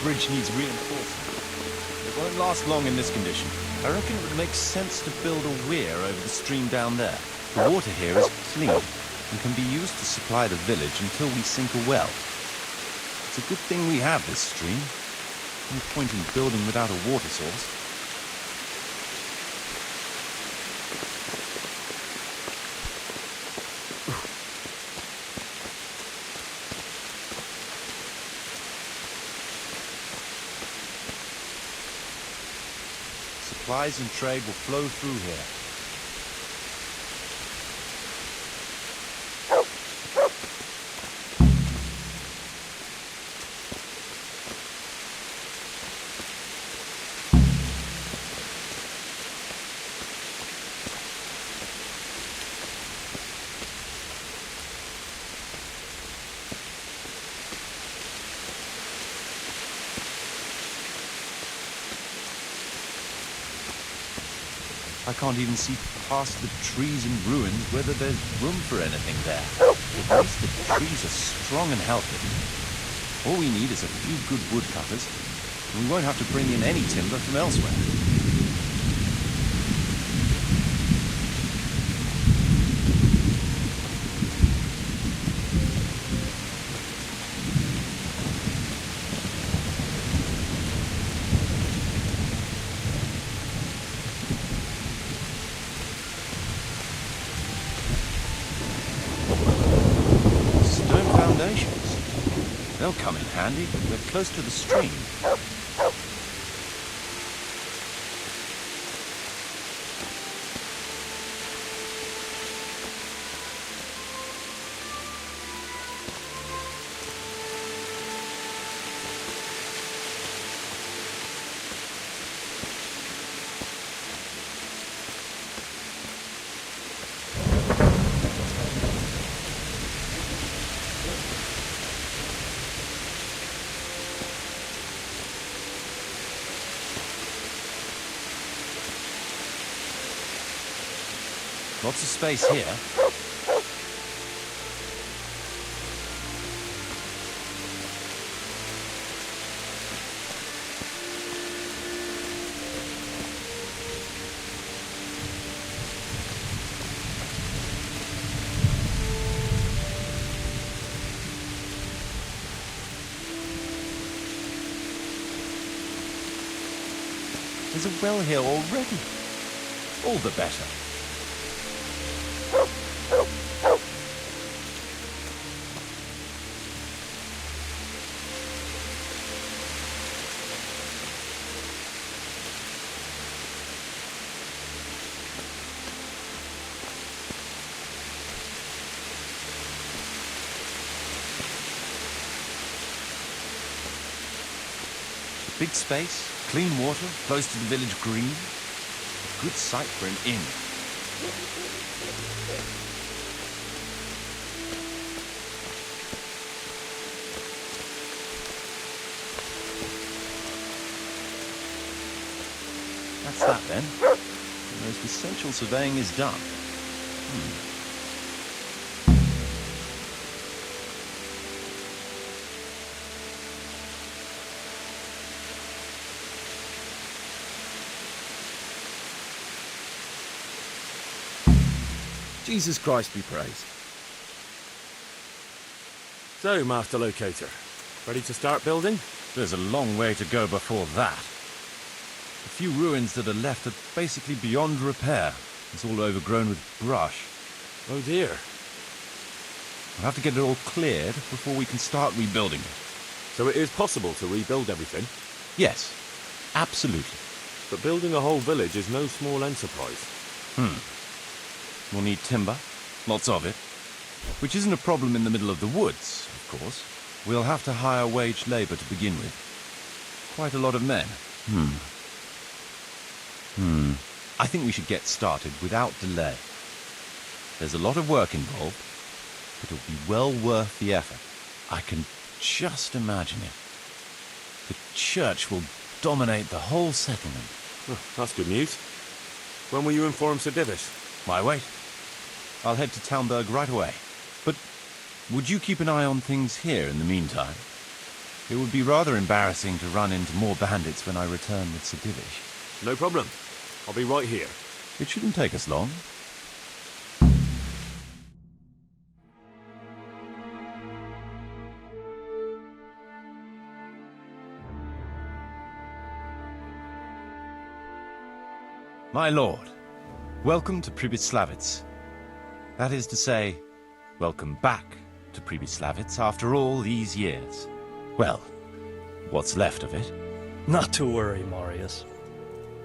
bridge needs reinforcement. It won't last long in this condition. I reckon it would make sense to build a weir over the stream down there. The water here is clean and can be used to supply the village until we sink a well. It's a good thing we have this stream. No point in building without a water source. Supplies and trade will flow through here. I can't even see past the trees and ruins whether there's room for anything there. At least the trees are strong and healthy. All we need is a few good woodcutters, and we won't have to bring in any timber from elsewhere. They'll come in handy. We're close to the stream. Lots of space here. There's a well here already. All the better. Big space, clean water, close to the village green. A good site for an inn. That's that then. The most essential surveying is done. Jesus Christ be praised. So, Master Locator, ready to start building? There's a long way to go before that. The few ruins that are left are basically beyond repair. It's all overgrown with brush. Oh dear. We'll have to get it all cleared before we can start rebuilding it. So it is possible to rebuild everything? Yes, absolutely. But building a whole village is no small enterprise. We'll need timber, lots of it, which isn't a problem in the middle of the woods, of course. We'll have to hire wage labor to begin with. Quite a lot of men. I think we should get started without delay. There's a lot of work involved, but it'll be well worth the effort. I can just imagine it. The church will dominate the whole settlement. Oh, that's good news. When will you inform Sir Divis? Why wait? I'll head to Townburg right away. But would you keep an eye on things here in the meantime? It would be rather embarrassing to run into more bandits when I return with Sedilish. No problem. I'll be right here. It shouldn't take us long. My lord, welcome to Priby. That is to say, welcome back to Priby after all these years. Well, what's left of it. Not to worry, Marius.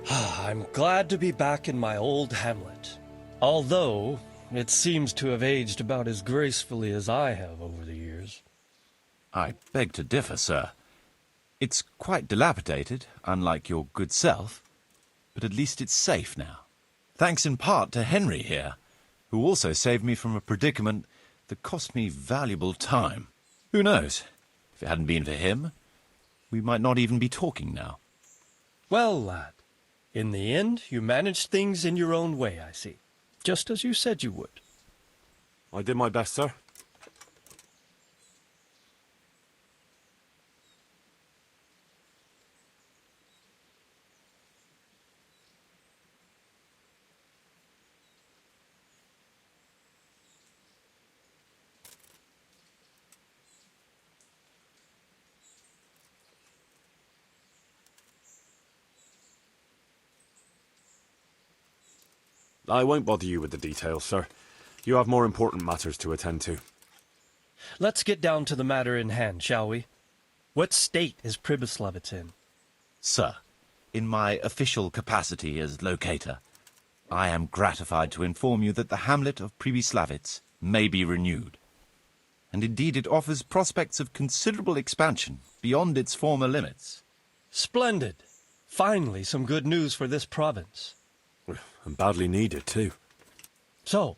I'm glad to be back in my old hamlet. Although, it seems to have aged about as gracefully as I have over the years. I beg to differ, sir. It's quite dilapidated, unlike your good self, but at least it's safe now. Thanks in part to Henry here, who also saved me from a predicament that cost me valuable time. Who knows? If it hadn't been for him, we might not even be talking now. Well, lad, in the end, you managed things in your own way, I see. Just as you said you would. I did my best, sir. I won't bother you with the details, sir. You have more important matters to attend to. Let's get down to the matter in hand, shall we? What state is Priby in? Sir, in my official capacity as locator, I am gratified to inform you that the hamlet of Priby may be renewed. And indeed it offers prospects of considerable expansion beyond its former limits. Splendid. Finally, some good news for this province. And badly needed, too. So,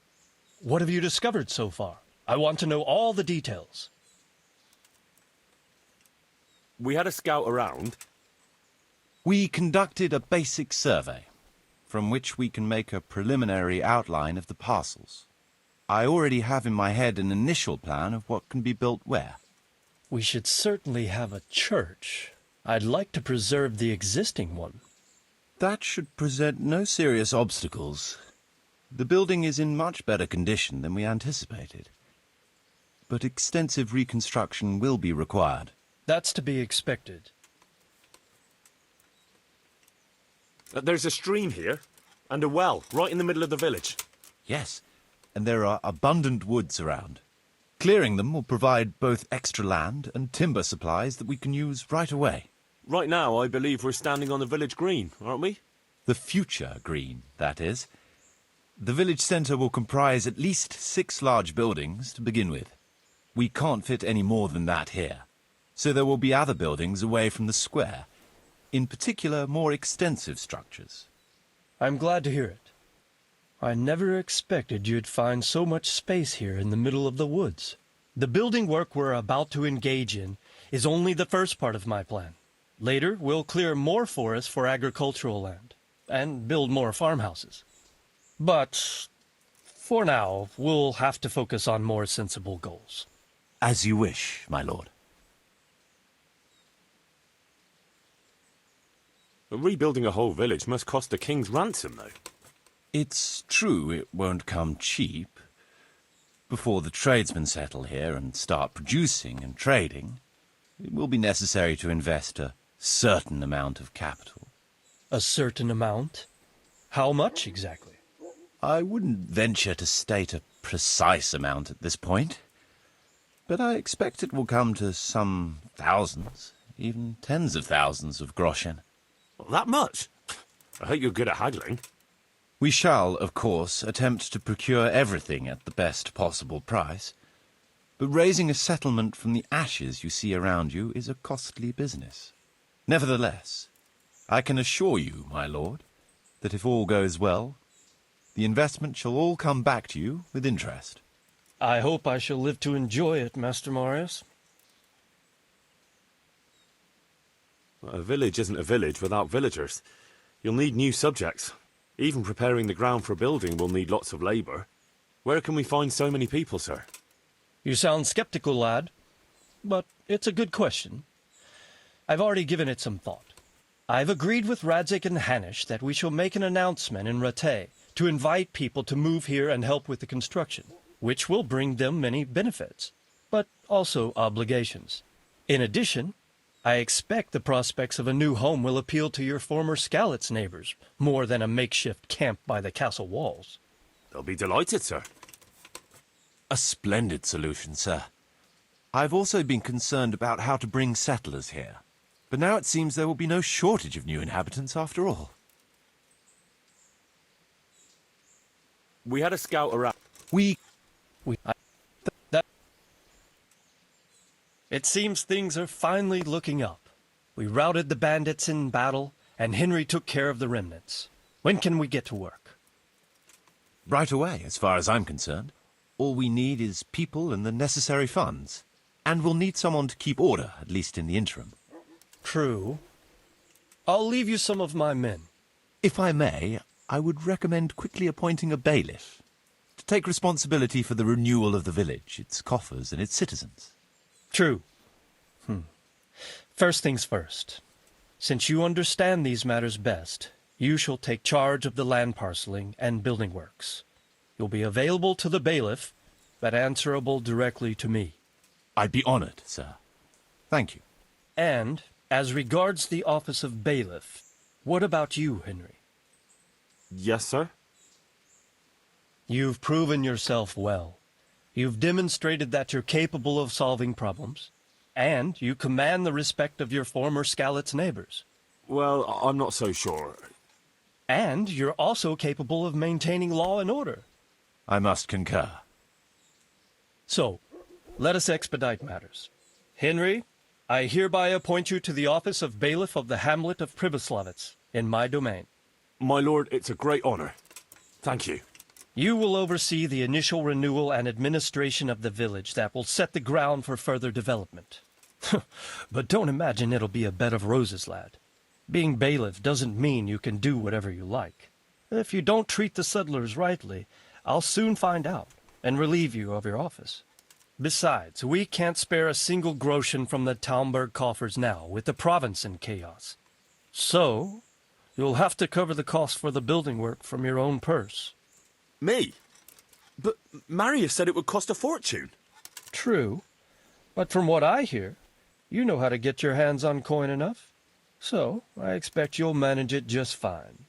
what have you discovered so far? I want to know all the details. We had a scout around. We conducted a basic survey, from which we can make a preliminary outline of the parcels. I already have in my head an initial plan of what can be built where. We should certainly have a church. I'd like to preserve the existing one. That should present no serious obstacles. The building is in much better condition than we anticipated. But extensive reconstruction will be required. That's to be expected. There's a stream here, and a well, right in the middle of the village. Yes, and there are abundant woods around. Clearing them will provide both extra land and timber supplies that we can use right away. Right now, I believe we're standing on the village green, aren't we? The future green, that is. The village centre will comprise at least 6 large buildings to begin with. We can't fit any more than that here, so there will be other buildings away from the square, in particular more extensive structures. I'm glad to hear it. I never expected you'd find so much space here in the middle of the woods. The building work we're about to engage in is only the first part of my plan. Later, we'll clear more forest for agricultural land, and build more farmhouses. But, for now, we'll have to focus on more sensible goals. As you wish, my lord. Rebuilding a whole village must cost a king's ransom, though. It's true it won't come cheap. Before the tradesmen settle here and start producing and trading, it will be necessary to invest a certain amount of capital. A certain amount? How much exactly? I wouldn't venture to state a precise amount at this point, but I expect it will come to some thousands, even tens of thousands of groschen. Well, that much? I hope you're good at haggling. We shall, of course, attempt to procure everything at the best possible price, but raising a settlement from the ashes you see around you is a costly business. Nevertheless, I can assure you, my lord, that if all goes well, the investment shall all come back to you with interest. I hope I shall live to enjoy it, Master Marius. A village isn't a village without villagers. You'll need new subjects. Even preparing the ground for building will need lots of labour. Where can we find so many people, sir? You sound skeptical, lad. But it's a good question. I've already given it some thought. I've agreed with Radzik and Hanish that we shall make an announcement in Rattay to invite people to move here and help with the construction, which will bring them many benefits, but also obligations. In addition, I expect the prospects of a new home will appeal to your former Skalitz neighbors more than a makeshift camp by the castle walls. They'll be delighted, sir. A splendid solution, sir. I've also been concerned about how to bring settlers here. But now it seems there will be no shortage of new inhabitants after all. We had a scout around. It seems things are finally looking up. We routed the bandits in battle, and Henry took care of the remnants. When can we get to work? Right away, as far as I'm concerned. All we need is people and the necessary funds. And we'll need someone to keep order, at least in the interim. True. I'll leave you some of my men. If I may, I would recommend quickly appointing a bailiff to take responsibility for the renewal of the village, its coffers and its citizens. True. First things first. Since you understand these matters best, you shall take charge of the land parceling and building works. You'll be available to the bailiff, but answerable directly to me. I'd be honored, sir. Thank you. And, as regards the office of bailiff, what about you, Henry? Yes, sir? You've proven yourself well. You've demonstrated that you're capable of solving problems, and you command the respect of your former Skalitz neighbors. Well, I'm not so sure. And you're also capable of maintaining law and order. I must concur. So, let us expedite matters. Henry, I hereby appoint you to the office of bailiff of the hamlet of Pribyslavitz, in my domain. My lord, it's a great honor. Thank you. You will oversee the initial renewal and administration of the village that will set the ground for further development. But don't imagine it'll be a bed of roses, lad. Being bailiff doesn't mean you can do whatever you like. If you don't treat the settlers rightly, I'll soon find out and relieve you of your office. Besides, we can't spare a single groschen from the Talmberg coffers now, with the province in chaos. So, you'll have to cover the cost for the building work from your own purse. Me? But Marius said it would cost a fortune. True, but from what I hear, you know how to get your hands on coin enough. So, I expect you'll manage it just fine.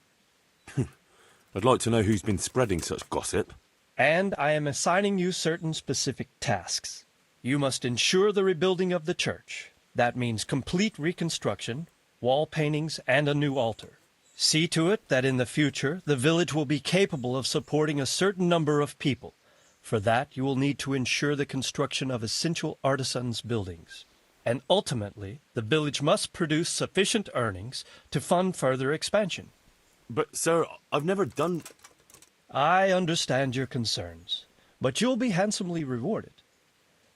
I'd like to know who's been spreading such gossip. And I am assigning you certain specific tasks. You must ensure the rebuilding of the church. That means complete reconstruction, wall paintings, and a new altar. See to it that in the future the village will be capable of supporting a certain number of people. For that, you will need to ensure the construction of essential artisans' buildings. And ultimately, the village must produce sufficient earnings to fund further expansion. But, sir, I've never done... I understand your concerns, but you'll be handsomely rewarded.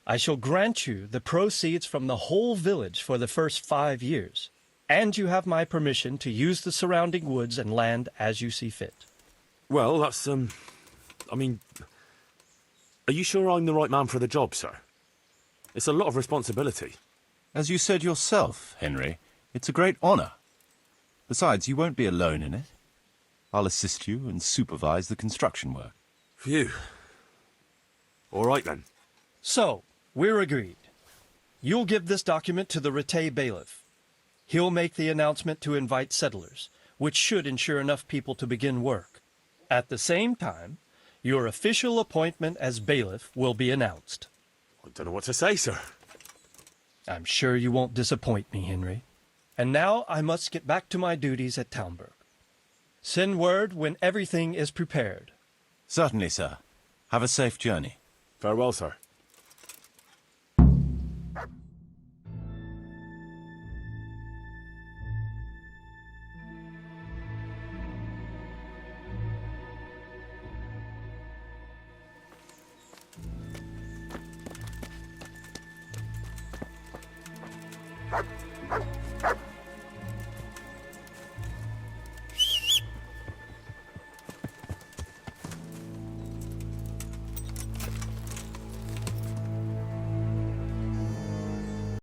I shall grant you the proceeds from the whole village for the first 5 years, and you have my permission to use the surrounding woods and land as you see fit. Well, that's, I mean... Are you sure I'm the right man for the job, sir? It's a lot of responsibility. As you said yourself, Henry, it's a great honor. Besides, you won't be alone in it. I'll assist you and supervise the construction work. Phew. All right, then. So, we're agreed. You'll give this document to the Rattay bailiff. He'll make the announcement to invite settlers, which should ensure enough people to begin work. At the same time, your official appointment as bailiff will be announced. I don't know what to say, sir. I'm sure you won't disappoint me, Henry. And now I must get back to my duties at Talmberg. Send word when everything is prepared. Certainly, sir. Have a safe journey. Farewell, sir.